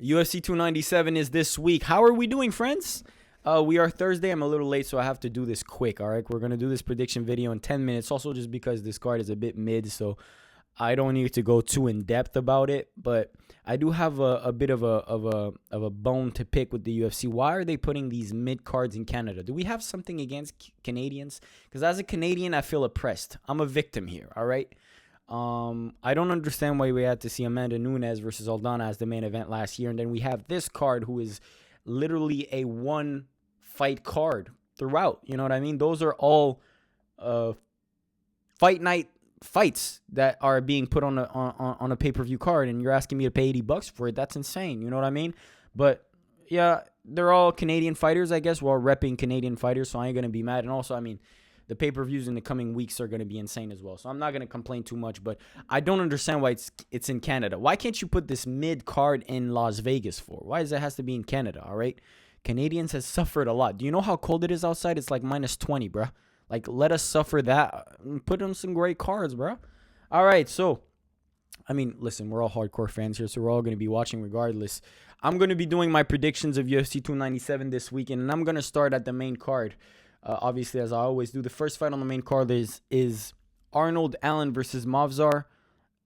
UFC 297 is this week. How are we doing, friends? We are Thursday. I'm a little late, so I have to do this quick, all right? We're going to do this prediction video in 10 minutes, also just because this card is a bit mid, so I don't need to go too in-depth about it, but I do have a bit of a bone to pick with the UFC. Why are they putting these mid cards in Canada? Do we have something against Canadians? Because as a Canadian, I feel oppressed. I'm a victim here, all right? I don't understand why we had to see Amanda Nunes versus Aldana as the main event last year, and then we have this card who is literally a one-fight card throughout. You know what I mean? Those are all fight night fights that are being put on a pay-per-view card, and you're asking me to pay $80 for it. That's insane. You know what I mean? But yeah, they're all Canadian fighters, I guess. We're all repping Canadian fighters, so I ain't gonna be mad. And also, I mean, the pay-per-views in the coming weeks are going to be insane as well. So I'm not going to complain too much, but I don't understand why it's in Canada. Why can't you put this mid-card in Las Vegas for? Why does it has to be in Canada, all right? Canadians has suffered a lot. Do you know how cold it is outside? It's like minus 20, bruh. Like, let us suffer that. Put on some great cards, bruh. All right, so, I mean, listen, we're all hardcore fans here, so we're all going to be watching regardless. I'm going to be doing my predictions of UFC 297 this weekend, and I'm going to start at the main card. Obviously, as I always do, the first fight on the main card is Arnold Allen versus Movsar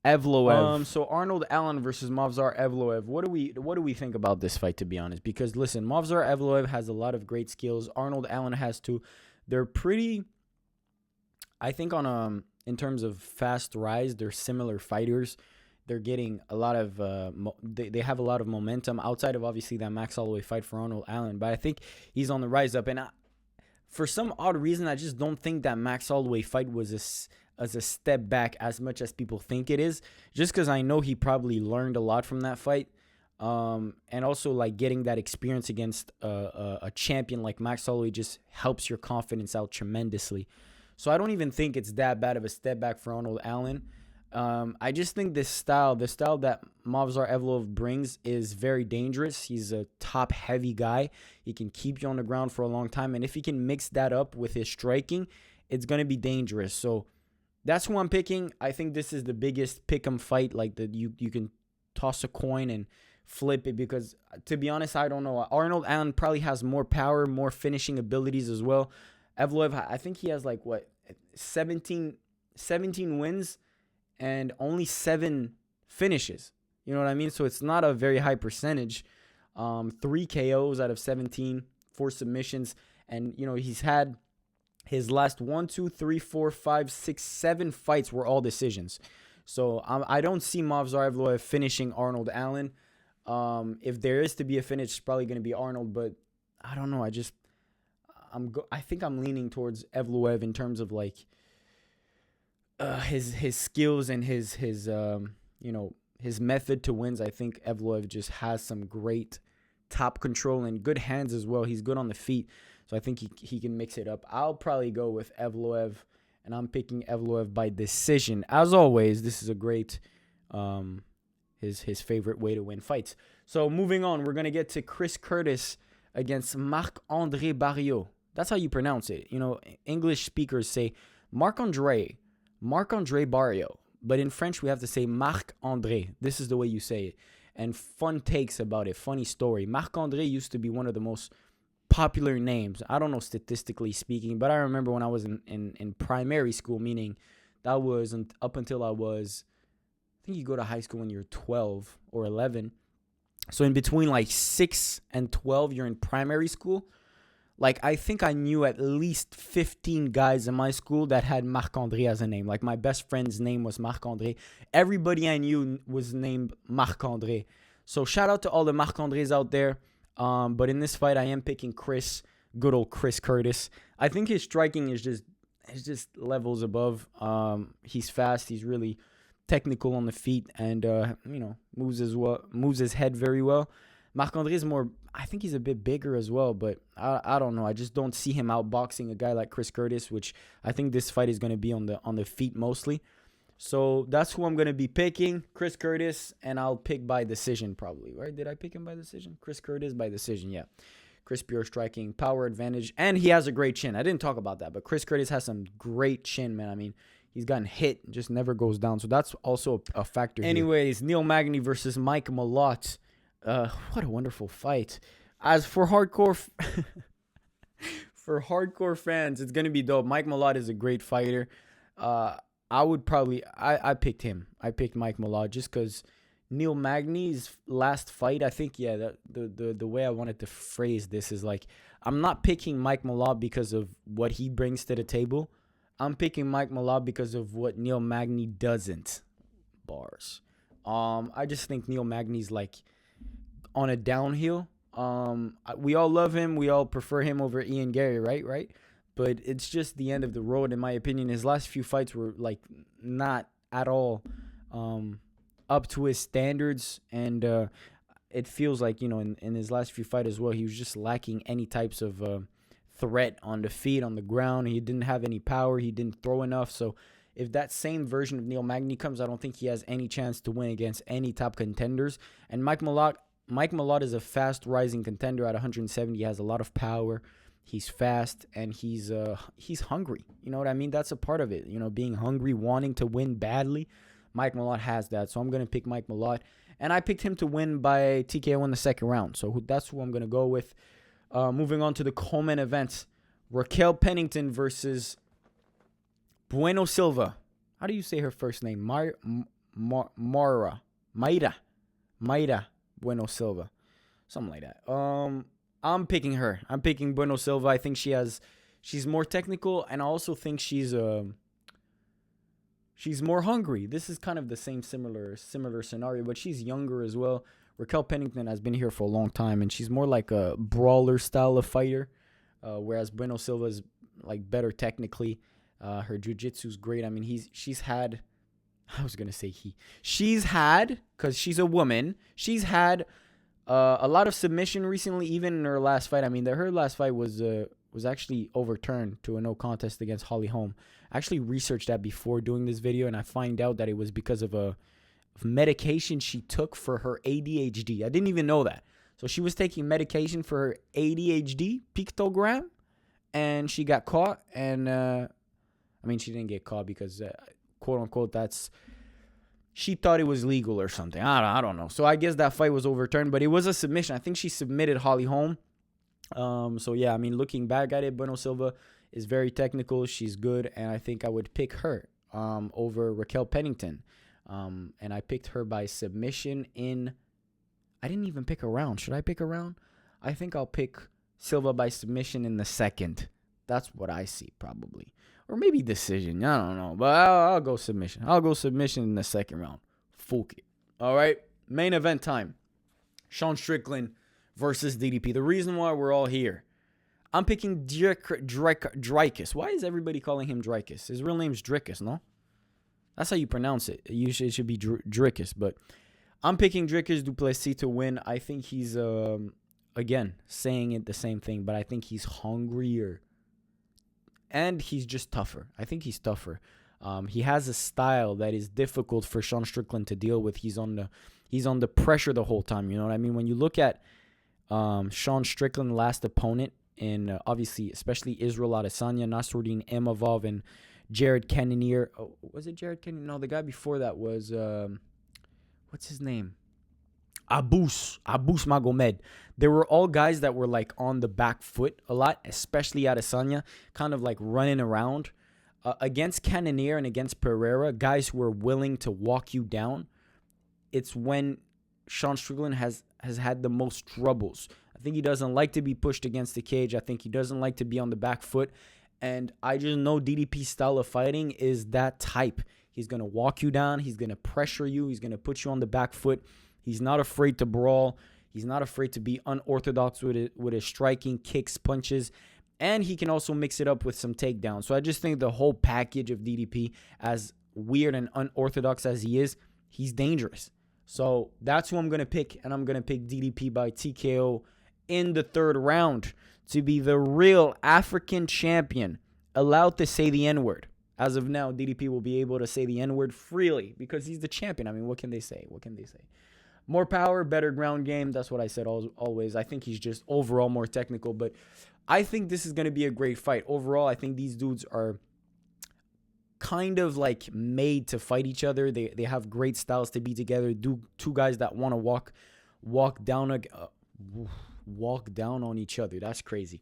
Evloev. So Arnold Allen versus Movsar Evloev. What do we think about this fight, to be honest? Because listen, Movsar Evloev has a lot of great skills. Arnold Allen has too. They're pretty, I think, on in terms of fast rise, they're similar fighters. They're getting a lot of they have a lot of momentum outside of obviously that Max Holloway fight for Arnold Allen, but I think he's on the rise up. And for some odd reason, I just don't think that Max Holloway fight was as a step back as much as people think it is. Just because I know he probably learned a lot from that fight. And also, like, getting that experience against a champion like Max Holloway just helps your confidence out tremendously. So I don't even think it's that bad of a step back for Arnold Allen. I just think the style that Movsar Evloev brings is very dangerous. He's a top-heavy guy. He can keep you on the ground for a long time. And if he can mix that up with his striking, it's going to be dangerous. So that's who I'm picking. I think this is the biggest pick-em fight. Like, you can toss a coin and flip it because, to be honest, I don't know. Arnold Allen probably has more power, more finishing abilities as well. Evloev, I think he has, 17 wins and only 7 finishes. You know what I mean? So it's not a very high percentage. 3 KOs out of 17, 4 submissions. And, he's had his last 1, 2, 3, 4, 5, 6, 7 fights were all decisions. So I don't see Movsar Evloev finishing Arnold Allen. If there is to be a finish, it's probably going to be Arnold. But I don't know. I think I'm leaning towards Evloev in terms of, his skills and his method to wins. I think Evloev just has some great top control and good hands as well. He's good on the feet, so I think he can mix it up. I'll probably go with Evloev, and I'm picking Evloev by decision. As always, this is a great his favorite way to win fights. So moving on, we're gonna get to Chris Curtis against Marc-André Barreto. That's how you pronounce it. English speakers say Marc-André Barreto. But in French, we have to say Marc-André. This is the way you say it. And fun takes about it. Funny story. Marc-André used to be one of the most popular names. I don't know statistically speaking, but I remember when I was in primary school, meaning that was up until I think you go to high school when you're 12 or 11. So in between 6 and 12, you're in primary school. I think I knew at least 15 guys in my school that had Marc-André as a name. My best friend's name was Marc-André. Everybody I knew was named Marc-André. So shout out to all the Marc-Andrés out there. But in this fight, I am picking good old Chris Curtis. I think his striking is just levels above. He's fast. He's really technical on the feet and, moves his head very well. Marc-André is more, I think he's a bit bigger as well, but I don't know. I just don't see him outboxing a guy like Chris Curtis, which I think this fight is going to be on the feet mostly. So that's who I'm going to be picking, Chris Curtis, and I'll pick by decision probably, right? Did I pick him by decision? Chris Curtis by decision, yeah. Chris pure striking, power advantage, and he has a great chin. I didn't talk about that, but Chris Curtis has some great chin, man. I mean, he's gotten hit, just never goes down. So that's also a factor. Anyways, Neil Magny versus Mike Malott. What a wonderful fight. As for for hardcore fans, it's gonna be dope. Mike Malott is a great fighter. Uh, I would probably I picked him. I picked Mike Malott just because Neil Magny's last fight. I think the way I wanted to phrase this is like I'm not picking Mike Malott because of what he brings to the table. I'm picking Mike Malott because of what Neil Magny doesn't. Bars. I just think Neil Magny's like on a downhill. We all love him. We all prefer him over Ian Gary, right? Right. But it's just the end of the road, in my opinion. His last few fights were like not at all up to his standards, and it feels like in his last few fights as well, he was just lacking any types of threat on the feet, on the ground. He didn't have any power. He didn't throw enough. So if that same version of Neil Magny comes, I don't think he has any chance to win against any top contenders. And Mike Malott is a fast rising contender at 170. He has a lot of power. He's fast and he's hungry. You know what I mean? That's a part of it. Being hungry, wanting to win badly. Mike Malott has that. So I'm going to pick Mike Malott. And I picked him to win by TKO in the second round. So that's who I'm going to go with. Moving on to the co-main event. Raquel Pennington versus Bueno Silva. How do you say her first name? Mayra Bueno Silva. Something like that. I'm picking her. I'm picking Bueno Silva. I think she's more technical, and I also think she's more hungry. This is kind of the same similar scenario, but she's younger as well. Raquel Pennington has been here for a long time, and she's more like a brawler style of fighter, whereas Bueno Silva is like better technically. Her jiu-jitsu's great. I mean, she's had, because she's a woman, she's had a lot of submission recently, even in her last fight. I mean, her last fight was actually overturned to a no contest against Holly Holm. I actually researched that before doing this video, and I find out that it was because of a medication she took for her ADHD. I didn't even know that. So she was taking medication for her ADHD, pictogram, and she got caught. And she didn't get caught because, quote unquote, she thought it was legal or something. I don't know. So I guess that fight was overturned, but it was a submission. I think she submitted Holly Holm. So yeah, I mean, looking back at it, Bueno Silva is very technical. She's good, and I think I would pick her over Raquel Pennington. And I picked her by submission I didn't even pick a round. Should I pick a round? I think I'll pick Silva by submission in the second. That's what I see, probably. Or maybe decision. I don't know. But I'll go submission. I'll go submission in the second round. Fuck it. All right. Main event time. Sean Strickland versus DDP. The reason why we're all here. I'm picking Dricus. Why is everybody calling him Dricus? His real name's Dricus, no? That's how you pronounce it. Usually it should be Dricus. But I'm picking Dricus Duplessis to win. I think he's, again, saying it the same thing. But I think he's hungrier. And he's just tougher. I think he's tougher. He has a style that is difficult for Sean Strickland to deal with. He's on the pressure the whole time. You know what I mean? When you look at Sean Strickland's last opponent, and obviously, especially Israel Adesanya, Nasruddin Imavov, and Jared Cannonier. Oh, was it Jared Cannonier? No, the guy before that was, what's his name? Abus Magomed. They were all guys that were like on the back foot a lot, especially Adesanya, kind of like running around. Against Cannonier and against Pereira, guys who are willing to walk you down, it's when Sean Strickland has had the most troubles. I think he doesn't like to be pushed against the cage. I think he doesn't like to be on the back foot. And I just know DDP's style of fighting is that type. He's going to walk you down. He's going to pressure you. He's going to put you on the back foot. He's not afraid to brawl. He's not afraid to be unorthodox with his striking, kicks, punches. And he can also mix it up with some takedowns. So I just think the whole package of DDP, as weird and unorthodox as he is, he's dangerous. So that's who I'm going to pick. And I'm going to pick DDP by TKO in the third round to be the real African champion, allowed to say the N-word. As of now, DDP will be able to say the N-word freely because he's the champion. I mean, what can they say? More power, better ground game. That's what I said always. I think he's just overall more technical. But I think this is going to be a great fight. Overall, I think these dudes are kind of like made to fight each other. They have great styles to be together. Two guys that want to walk down on each other. That's crazy.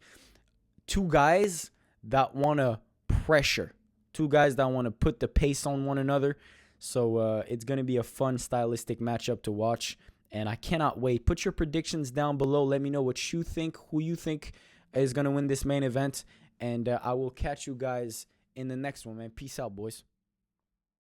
Two guys that want to pressure. Two guys that want to put the pace on one another. So it's going to be a fun stylistic matchup to watch. And I cannot wait. Put your predictions down below. Let me know what you think, who you think is going to win this main event. And I will catch you guys in the next one, man. Peace out, boys.